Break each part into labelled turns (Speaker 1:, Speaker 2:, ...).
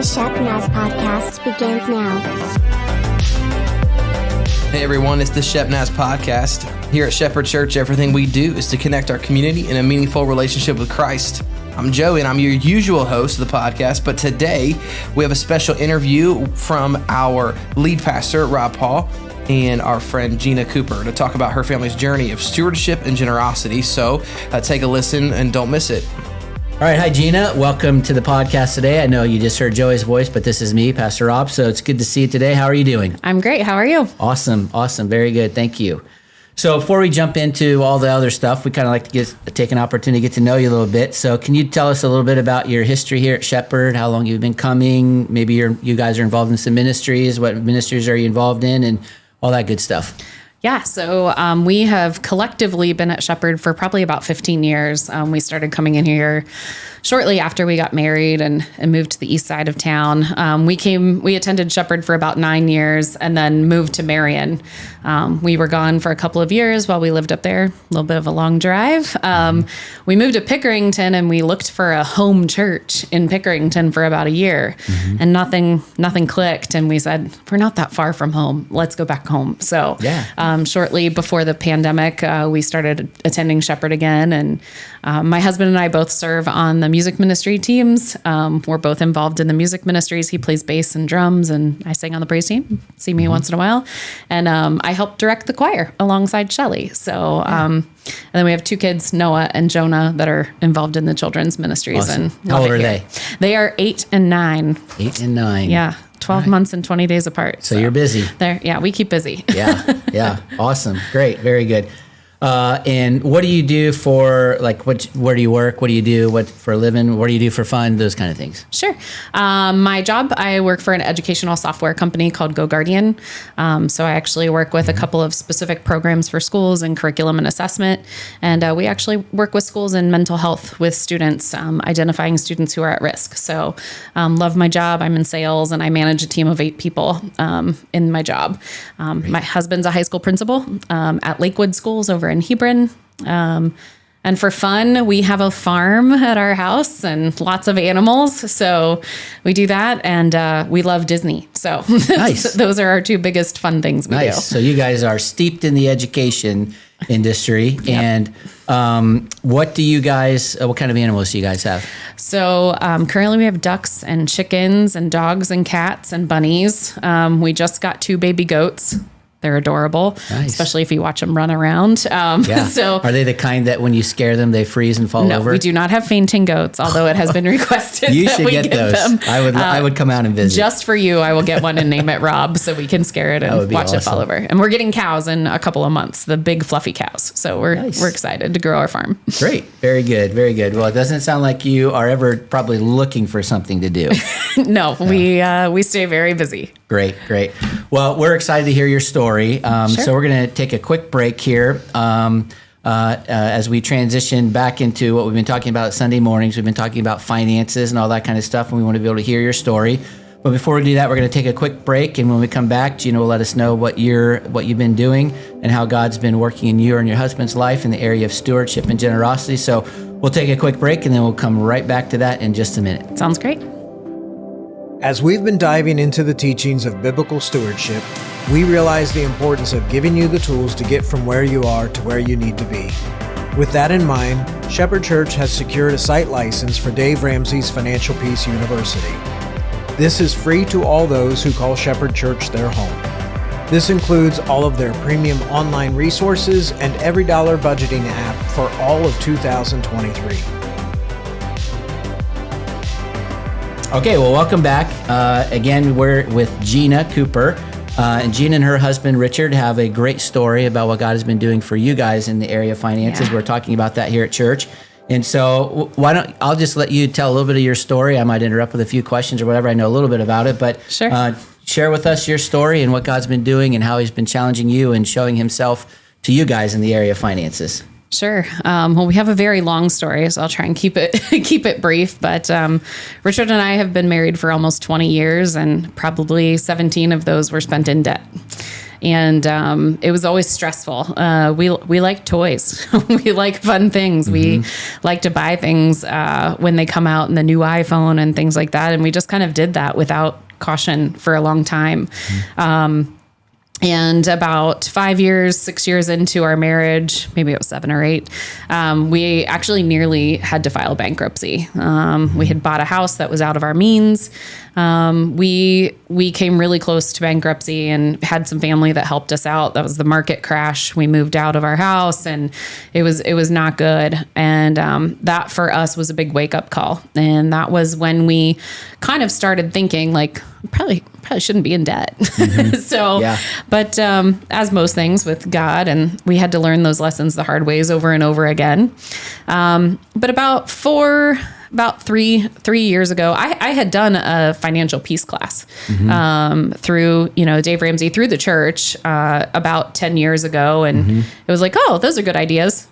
Speaker 1: The Shepnaz podcast begins now.
Speaker 2: Hey everyone, it's the Shepnaz podcast. Here at Shepherd Church, everything we do is to connect our community in a meaningful relationship with Christ. I'm Joey and I'm your usual host of the podcast, but today we have a special interview from our lead pastor, Rob Paul, and our friend Jena Cooper to talk about her family's journey of stewardship and generosity. So take a listen and don't miss it.
Speaker 3: All right. Hi, Jena. Welcome to the podcast today. I know you just heard Joey's voice, but this is me, Pastor Rob. So it's good to see you today. How are you doing?
Speaker 4: I'm great. How are you?
Speaker 3: Awesome. Very good. Thank you. So before we jump into all the other stuff, we kind of like to take an opportunity to get to know you a little bit. So can you tell us a little bit about your history here at Shepherd, how long you've been coming? Maybe you guys are involved in some ministries. What ministries are you involved in and all that good stuff?
Speaker 4: Yeah, so we have collectively been at Shepherd for probably about 15 years. We started coming in here shortly after we got married and moved to the east side of town. We attended Shepherd for about 9 years and then moved to Marion. We were gone for a couple of years while we lived up there, a little bit of a long drive. We moved to Pickerington and we looked for a home church in Pickerington for about a year, and nothing clicked. And we said, we're not that far from home. Let's go back home. So shortly before the pandemic, we started attending Shepherd again. And my husband and I both serve on the music ministry teams. We're both involved in the music ministries. He plays bass and drums, and I sing on the praise team. See me once in a while. And I help direct the choir alongside Shelly. So, and then we have two kids, Noah and Jonah, that are involved in the children's ministries.
Speaker 3: Awesome.
Speaker 4: And
Speaker 3: how old are they?
Speaker 4: They are 8 and 9.
Speaker 3: 8 and 9.
Speaker 4: Yeah. 12 months and 20 days apart.
Speaker 3: So you're busy.
Speaker 4: We keep busy.
Speaker 3: Yeah. Awesome. Great. Very good. And what do you do for, where do you work? What do you do for a living? What do you do for fun? Those kind of things.
Speaker 4: Sure. My job, I work for an educational software company called GoGuardian. So I actually work with a couple of specific programs for schools and curriculum and assessment. And we actually work with schools in mental health with students, identifying students who are at risk. So love my job. I'm in sales and I manage a team of 8 people in my job. My husband's a high school principal at Lakewood Schools over in Hebron. And for fun, we have a farm at our house and lots of animals. So we do that. And we love Disney. So
Speaker 3: nice.
Speaker 4: Those are our 2 biggest fun things we do.
Speaker 3: So you guys are steeped in the education industry. Yep. And what kind of animals do you guys have?
Speaker 4: So currently we have ducks and chickens and dogs and cats and bunnies. We just got 2 baby goats. They're adorable, especially if you watch them run around. So,
Speaker 3: are they the kind that when you scare them, they freeze and fall over?
Speaker 4: No, we do not have fainting goats, although it has been requested
Speaker 3: you
Speaker 4: that
Speaker 3: should
Speaker 4: we
Speaker 3: get those.
Speaker 4: them.
Speaker 3: I would come out and visit.
Speaker 4: Just for you, I will get one and name it Rob so we can scare it and watch it fall over. And we're getting cows in a couple of months, the big fluffy cows. So we're excited to grow our farm. Great.
Speaker 3: Very good. Very good. Well, it doesn't sound like you are ever probably looking for something to do.
Speaker 4: No, we stay very busy.
Speaker 3: Great. Well, we're excited to hear your story. Sure. So we're going to take a quick break here as we transition back into what we've been talking about Sunday mornings. We've been talking about finances and all that kind of stuff, and we want to be able to hear your story. But before we do that, we're going to take a quick break, and when we come back, Gina will let us know what you've been doing and how God's been working in you and your husband's life in the area of stewardship and generosity. So we'll take a quick break, and then we'll come right back to that in just a minute.
Speaker 4: Sounds great.
Speaker 5: As we've been diving into the teachings of biblical stewardship, we realize the importance of giving you the tools to get from where you are to where you need to be. With that in mind, Shepherd Church has secured a site license for Dave Ramsey's Financial Peace University. This is free to all those who call Shepherd Church their home. This includes all of their premium online resources and every dollar budgeting app for all of 2023.
Speaker 3: Okay, well, welcome back. Again, we're with Jena Cooper. And Gina and her husband, Richard, have a great story about what God has been doing for you guys in the area of finances. Yeah. We're talking about that here at church. And so I'll just let you tell a little bit of your story. I might interrupt with a few questions or whatever. I know a little bit about it, but
Speaker 4: sure.
Speaker 3: Share with us your story and what God's been doing and how he's been challenging you and showing himself to you guys in the area of finances.
Speaker 4: Sure. Well, we have a very long story, so I'll try and keep it brief. But Richard and I have been married for almost 20 years, and probably 17 of those were spent in debt. And it was always stressful. We like toys. We like fun things. We like to buy things when they come out in the new iPhone and things like that. And we just kind of did that without caution for a long time. And about 6 years into our marriage, maybe it was 7 or 8, we actually nearly had to file bankruptcy. We had bought a house that was out of our means. We came really close to bankruptcy and had some family that helped us out. That was the market crash. We moved out of our house and it was not good. And that for us was a big wake up call. And that was when we kind of started thinking like, probably shouldn't be in debt. But as most things with God, and we had to learn those lessons the hard ways over and over again. But about 3 years ago, I had done a financial peace class through, Dave Ramsey, through the church about 10 years ago. And it was like, oh, those are good ideas.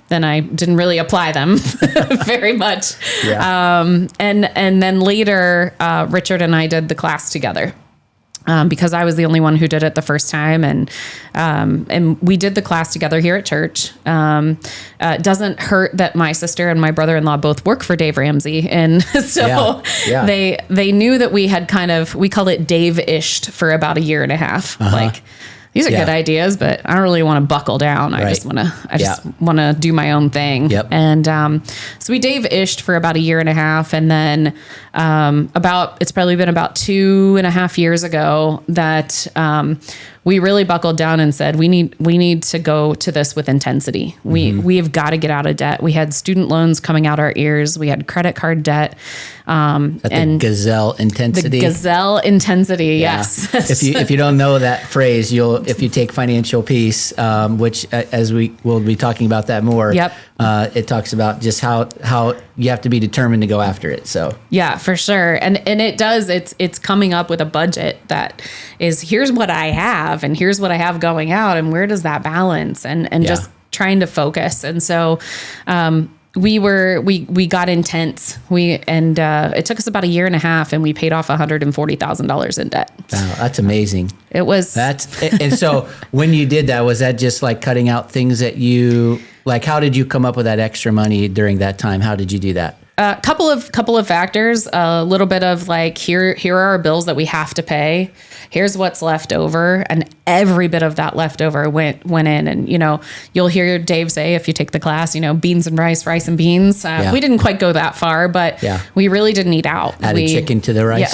Speaker 4: Then I didn't really apply them very much. And then later, Richard and I did the class together. Because I was the only one who did it the first time. And we did the class together here at church. It doesn't hurt that my sister and my brother-in-law both work for Dave Ramsey. And so they knew that we had we call it Dave-ished for about 1.5 years. Like, these are good ideas, but I don't really want to buckle down. I just want to do my own thing. And so we Dave-ished for about 1.5 years. And then it's probably been about 2.5 years ago that we really buckled down and said, we need to go to this with intensity. We have got to get out of debt. We had student loans coming out our ears. We had credit card debt.
Speaker 3: And the gazelle intensity.
Speaker 4: The gazelle intensity, yes.
Speaker 3: If you don't know that phrase, if you take financial peace, which as we will be talking about that more. It talks about just how you have to be determined to go after it. So
Speaker 4: yeah, for sure. And it does, it's coming up with a budget that is, here's what I have and here's what I have going out and where does that balance and just trying to focus. And so, we got intense. It took us about 1.5 years and we paid off $140,000 in debt.
Speaker 3: Wow, that's amazing.
Speaker 4: It was.
Speaker 3: And so when you did that, was that just like cutting out things that how did you come up with that extra money during that time? How did you do that?
Speaker 4: A couple of factors, a little bit of like, here are our bills that we have to pay. Here's what's left over. And every bit of that leftover went in. And, you'll hear Dave say, if you take the class, beans and rice and beans. We didn't quite go that far, but we really didn't eat out.
Speaker 3: Added chicken to the rice.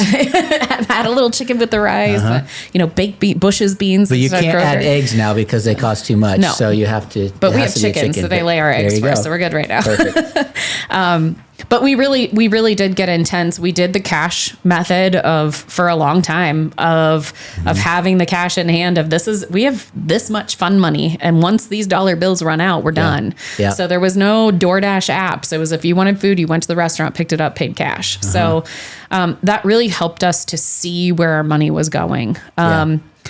Speaker 4: Add a little chicken with the rice, baked Bush's beans.
Speaker 3: But you can't add eggs now because they cost too much. No. So you have to.
Speaker 4: But we have chickens, so they lay our eggs for us. So we're good right now.
Speaker 3: Perfect.
Speaker 4: But we really did get intense. We did the cash method for a long time of having the cash in hand we have this much fun money. And once these dollar bills run out, we're done. Yeah. So there was no DoorDash apps. It was, if you wanted food, you went to the restaurant, picked it up, paid cash. So, that really helped us to see where our money was going.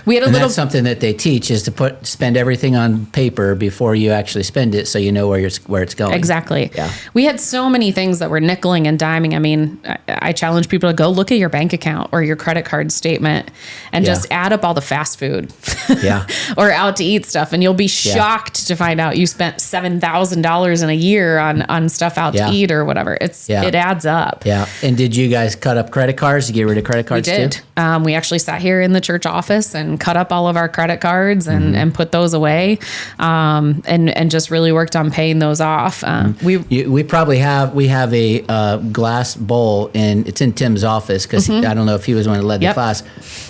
Speaker 4: We had that's
Speaker 3: something that they teach is to spend everything on paper before you actually spend it, so you know where it's going.
Speaker 4: Exactly. Yeah. We had so many things that were nickeling and diming. I mean, I challenge people to go look at your bank account or your credit card statement and just add up all the fast food, or out to eat stuff, and you'll be shocked to find out you spent $7,000 in a year on stuff out to eat or whatever. It adds up.
Speaker 3: Yeah. And did you guys cut up credit cards? Did you get rid of credit cards too?
Speaker 4: We did. We actually sat here in the church office and cut up all of our credit cards and put those away, and just really worked on paying those off.
Speaker 3: We have a glass bowl it's in Tim's office because I don't know if he was the one who led the class,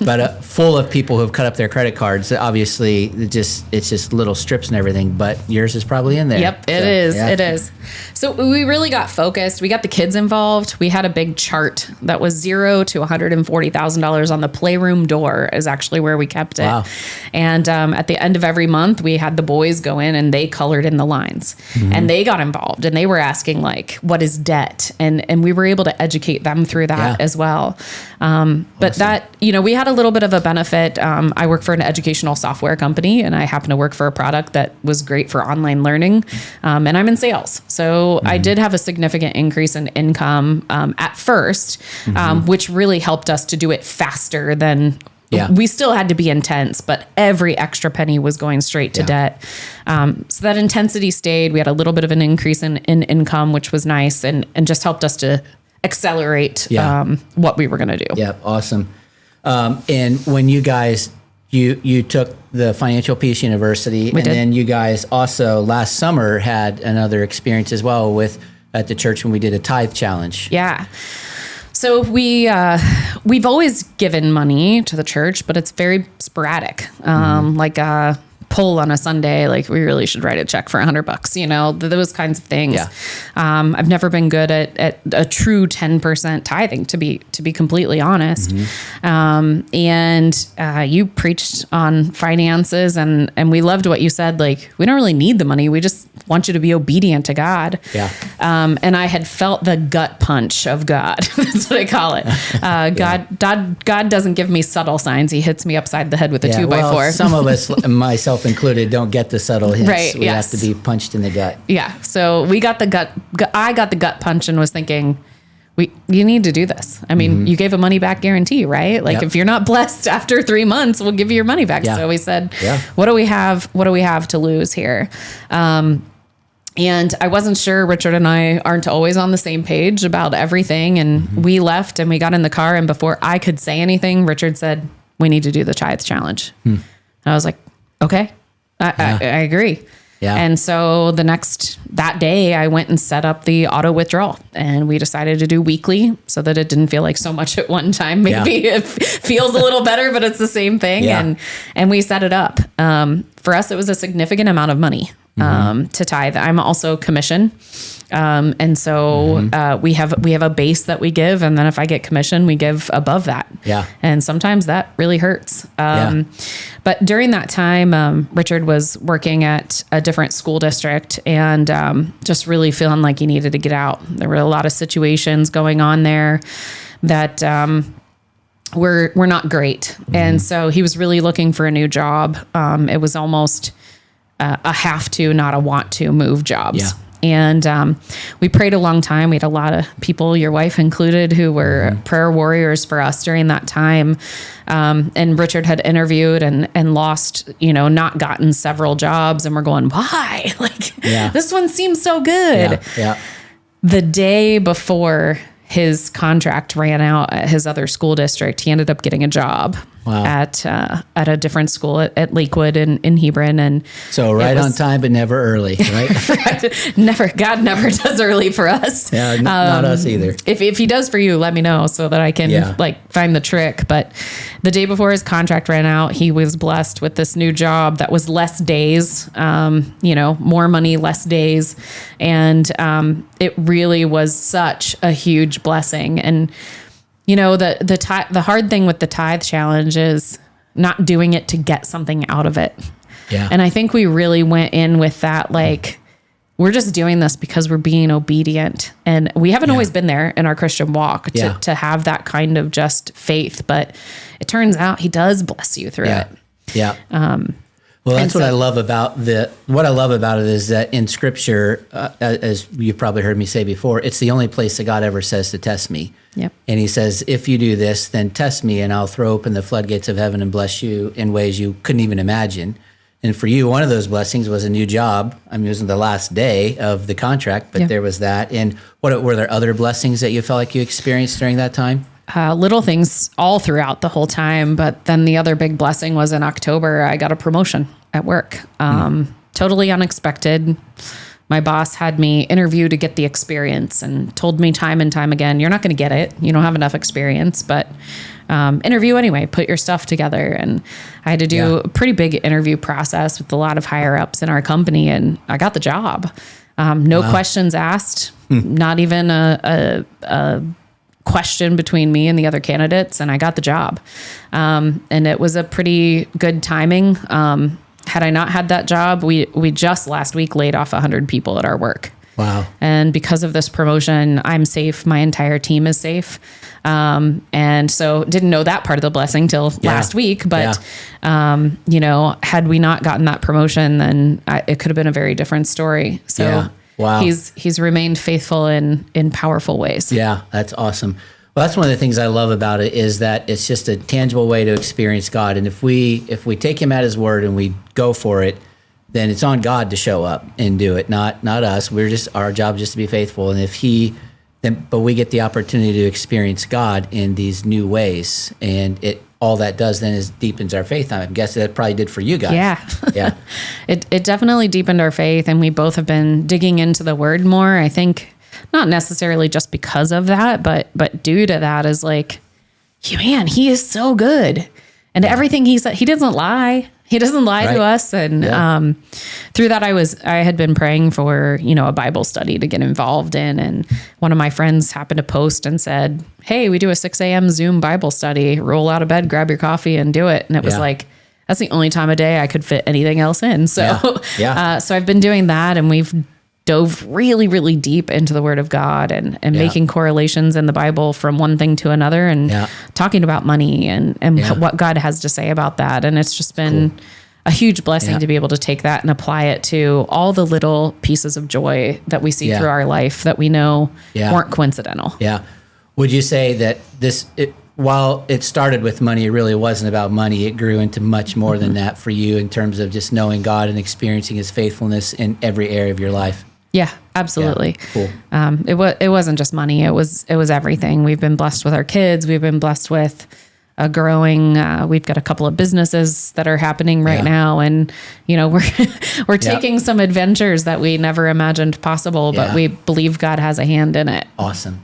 Speaker 3: but full of people who have cut up their credit cards. Obviously, it's just little strips and everything, but yours is probably in there.
Speaker 4: Yep, it is. Yeah. It is. So we really got focused. We got the kids involved. We had a big chart that was $0 to $140,000 on the playroom door is actually where we kept it. Wow. And at the end of every month, we had the boys go in and they colored in the lines and they got involved and they were asking like, what is debt? And we were able to educate them through that as well. But that, we had a little bit of a benefit. I work for an educational software company and I happen to work for a product that was great for online learning. And I'm in sales. So I did have a significant increase in income at first, which really helped us to do it faster than
Speaker 3: Yeah.
Speaker 4: We still had to be intense, but every extra penny was going straight to debt. So that intensity stayed. We had a little bit of an increase in income, which was nice and just helped us to accelerate what we were going to do.
Speaker 3: Yeah, awesome. And when you guys, you took the Financial Peace University, and then you guys also last summer had another experience as well at the church when we did a tithe challenge.
Speaker 4: Yeah. So we've always given money to the church, but it's very sporadic. Like a pull on a Sunday, like we really should write a check for $100, you know, those kinds of things.
Speaker 3: Yeah.
Speaker 4: I've never been good at a true 10% tithing, to be completely honest. And you preached on finances, and we loved what you said. Like, we don't really need the money. We just want you to be obedient to God.
Speaker 3: Yeah.
Speaker 4: And I had felt the gut punch of God. That's what I call it. God doesn't give me subtle signs. He hits me upside the head with a 2x4.
Speaker 3: Some of us, myself included, don't get the subtle hints.
Speaker 4: Right,
Speaker 3: we have to be punched in the gut.
Speaker 4: Yeah. So we got the gut. I got the gut punch and was thinking, you need to do this. I mean, you gave a money back guarantee, right? Like, if you're not blessed after 3 months, we'll give you your money back. So we said, what do we have? What do we have to lose here? And I wasn't sure. Richard and I aren't always on the same page about everything. And we left and we got in the car. And before I could say anything, Richard said, we need to do the tithe challenge. And I was like, okay, I agree.
Speaker 3: Yeah.
Speaker 4: And so that day I went and set up the auto withdrawal, and we decided to do weekly so that it didn't feel like so much at one time. Maybe it feels a little better, but it's the same thing.
Speaker 3: Yeah.
Speaker 4: And we set it up. For us, it was a significant amount of money to tithe. I'm also commission. And so we have a base that we give, and then if I get commission, we give above that.
Speaker 3: Yeah.
Speaker 4: And sometimes that really hurts. But during that time, Richard was working at a different school district and just really feeling like he needed to get out. There were a lot of situations going on there that were not great. And so he was really looking for a new job. It was almost a have to, not a want to move jobs.
Speaker 3: Yeah.
Speaker 4: And we prayed a long time. We had a lot of people, your wife included, who were prayer warriors for us during that time. And Richard had interviewed and lost, not gotten several jobs. And we're going, why? Like, this one seems so good.
Speaker 3: Yeah.
Speaker 4: The day before his contract ran out at his other school district, he ended up getting a job. Wow. At a different school at Lakewood in Hebron. And
Speaker 3: so on time, but never early, right?
Speaker 4: God never does early for us.
Speaker 3: Yeah, not us either.
Speaker 4: If he does for you, let me know so that I can find the trick. But the day before his contract ran out, he was blessed with this new job that was less days, more money, less days. And it really was such a huge blessing. And the hard thing with the tithe challenge is not doing it to get something out of it.
Speaker 3: Yeah.
Speaker 4: And I think we really went in with that, like, we're just doing this because we're being obedient. And we haven't always been there in our Christian walk to have that kind of just faith. But it turns out he does bless you through it.
Speaker 3: Yeah. Well, that's what I love about it is that in Scripture, as you've probably heard me say before, it's the only place that God ever says to test me.
Speaker 4: Yep.
Speaker 3: And he says, if you do this, then test me and I'll throw open the floodgates of heaven and bless you in ways you couldn't even imagine. And for you, one of those blessings was a new job. I mean, it was the last day of the contract, but there was that. And were there other blessings that you felt like you experienced during that time?
Speaker 4: Little things all throughout the whole time. But then the other big blessing was in October, I got a promotion at work. Totally unexpected. My boss had me interview to get the experience and told me time and time again, you're not going to get it. You don't have enough experience, but interview anyway, put your stuff together. And I had to do a pretty big interview process with a lot of higher ups in our company. And I got the job. No questions asked, not even a question between me and the other candidates. And I got the job. And it was a pretty good timing. Had I not had that job, we just last week laid off 100 people at our work.
Speaker 3: Wow.
Speaker 4: And because of this promotion, I'm safe. My entire team is safe. And so didn't know that part of the blessing till last week. But, had we not gotten that promotion, then it could have been a very different story. So
Speaker 3: wow.
Speaker 4: he's remained faithful in powerful ways.
Speaker 3: Yeah, that's awesome. Well, that's one of the things I love about it is that it's just a tangible way to experience God. And if we take him at his word and we go for it, then it's on God to show up and do it, not us. Our job is just to be faithful. And but we get the opportunity to experience God in these new ways. And all that does then is deepens our faith. I'm guessing that probably did for you guys.
Speaker 4: Yeah. It definitely deepened our faith, and we both have been digging into the word more. I think not necessarily just because of that, but due to that is like, man, he is so good. And everything he said, he doesn't lie. He doesn't lie to us. And through that, I had been praying for, a Bible study to get involved in. And one of my friends happened to post and said, hey, we do a 6 a.m. Zoom Bible study. Roll out of bed, grab your coffee and do it. And it was like, that's the only time of day I could fit anything else in. So, so I've been doing that, and we've dove really, really deep into the Word of God and making correlations in the Bible from one thing to another, and talking about money and what God has to say about that. And it's just been a huge blessing to be able to take that and apply it to all the little pieces of joy that we see through our life that we know weren't coincidental.
Speaker 3: Yeah. Would you say that while it started with money, it really wasn't about money. It grew into much more than that for you in terms of just knowing God and experiencing his faithfulness in every area of your life?
Speaker 4: Yeah, absolutely.
Speaker 3: Yeah, cool.
Speaker 4: It wasn't just money. It was everything. We've been blessed with our kids. We've been blessed with a growing. We've got a couple of businesses that are happening right now, and we're taking some adventures that we never imagined possible, but we believe God has a hand in it.
Speaker 3: Awesome.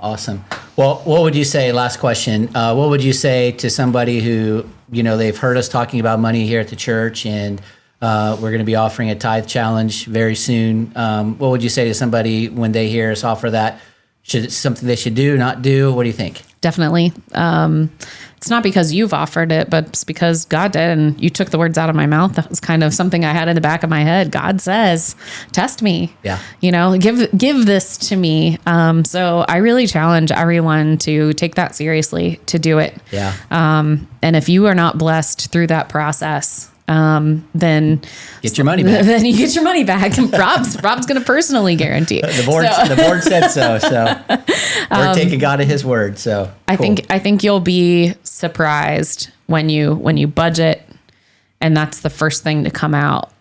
Speaker 3: Well, what would you say? Last question. What would you say to somebody who they've heard us talking about money here at the church, and we're going to be offering a tithe challenge very soon. What would you say to somebody when they hear us offer that? Should it something they should do, not do? What do you think?
Speaker 4: Definitely. It's not because you've offered it, but it's because God did, and you took the words out of my mouth. That was kind of something I had in the back of my head. God says, test me.
Speaker 3: Yeah.
Speaker 4: Give this to me. So I really challenge everyone to take that seriously, to do it.
Speaker 3: Yeah.
Speaker 4: And if you are not blessed through that process, then
Speaker 3: get your money back.
Speaker 4: Then you get your money back, and Rob's going to personally guarantee.
Speaker 3: The board said so. So we're taking God at his word. So cool.
Speaker 4: I think you'll be surprised when you budget, and that's the first thing to come out.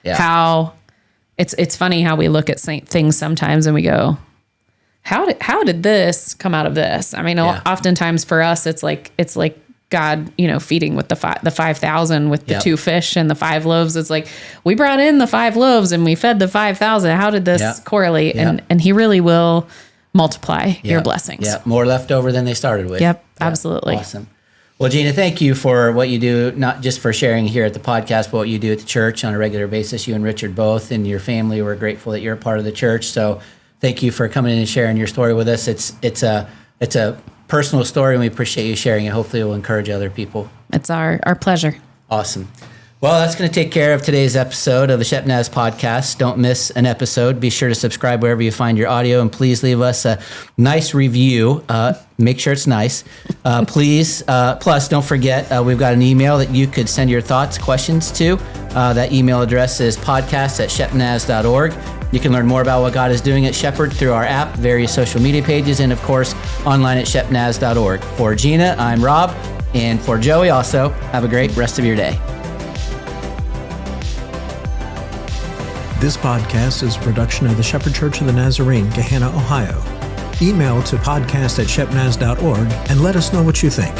Speaker 3: Yeah.
Speaker 4: How it's funny how we look at things sometimes and we go, how did this come out of this? I mean, oftentimes for us, it's like God, feeding with the 5,000 with the 2 fish and the 5 loaves. It's like, we brought in the 5 loaves and we fed the 5,000. How did this correlate? And he really will multiply your blessings.
Speaker 3: Yeah. More left over than they started with.
Speaker 4: Yep. Absolutely.
Speaker 3: Awesome. Well, Jena, thank you for what you do, not just for sharing here at the podcast, but what you do at the church on a regular basis. You and Richard both, and your family, we're grateful that you're a part of the church. So thank you for coming in and sharing your story with us. It's a personal story, and we appreciate you sharing it. Hopefully it will encourage other people.
Speaker 4: It's our pleasure.
Speaker 3: Awesome. Well, that's going to take care of today's episode of the Shepnaz podcast. Don't miss an episode. Be sure to subscribe wherever you find your audio, and please leave us a nice review. Make sure it's nice. Please. Plus, don't forget, we've got an email that you could send your thoughts, questions to. That email address is podcast@shepnaz.org. You can learn more about what God is doing at Shepherd through our app, various social media pages, and of course, online at shepnaz.org. For Jena, I'm Rob, and for Joey also, have a great rest of your day.
Speaker 5: This podcast is a production of the Shepherd Church of the Nazarene, Gahanna, Ohio. Email to podcast@shepnaz.org and let us know what you think.